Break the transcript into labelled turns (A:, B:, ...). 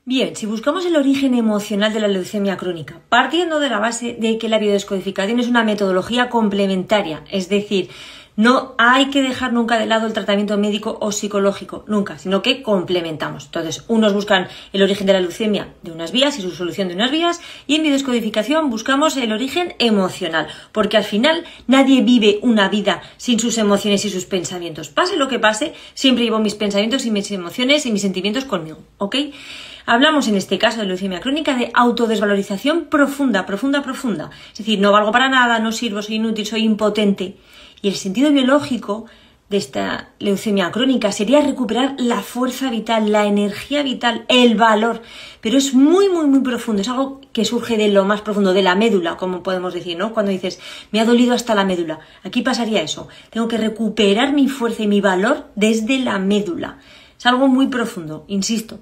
A: Bien, si buscamos el origen emocional de la leucemia crónica, partiendo de la base de que la biodescodificación es una metodología complementaria, es decir, no hay que dejar nunca de lado el tratamiento médico o psicológico, nunca, sino que complementamos. Entonces, unos buscan el origen de la leucemia de unas vías y su solución de unas vías, y en biodescodificación buscamos el origen emocional, porque al final nadie vive una vida sin sus emociones y sus pensamientos. Pase lo que pase, siempre llevo mis pensamientos y mis emociones y mis sentimientos conmigo, ¿ok? Hablamos en este caso de leucemia crónica de autodesvalorización profunda. Es decir, no valgo para nada, no sirvo, soy inútil, soy impotente. Y el sentido biológico de esta leucemia crónica sería recuperar la fuerza vital, la energía vital, el valor. Pero es muy profundo, es algo que surge de lo más profundo, de la médula, como podemos decir, ¿no? Cuando dices, me ha dolido hasta la médula. Aquí pasaría eso. Tengo que recuperar mi fuerza y mi valor desde la médula. Es algo muy profundo, insisto.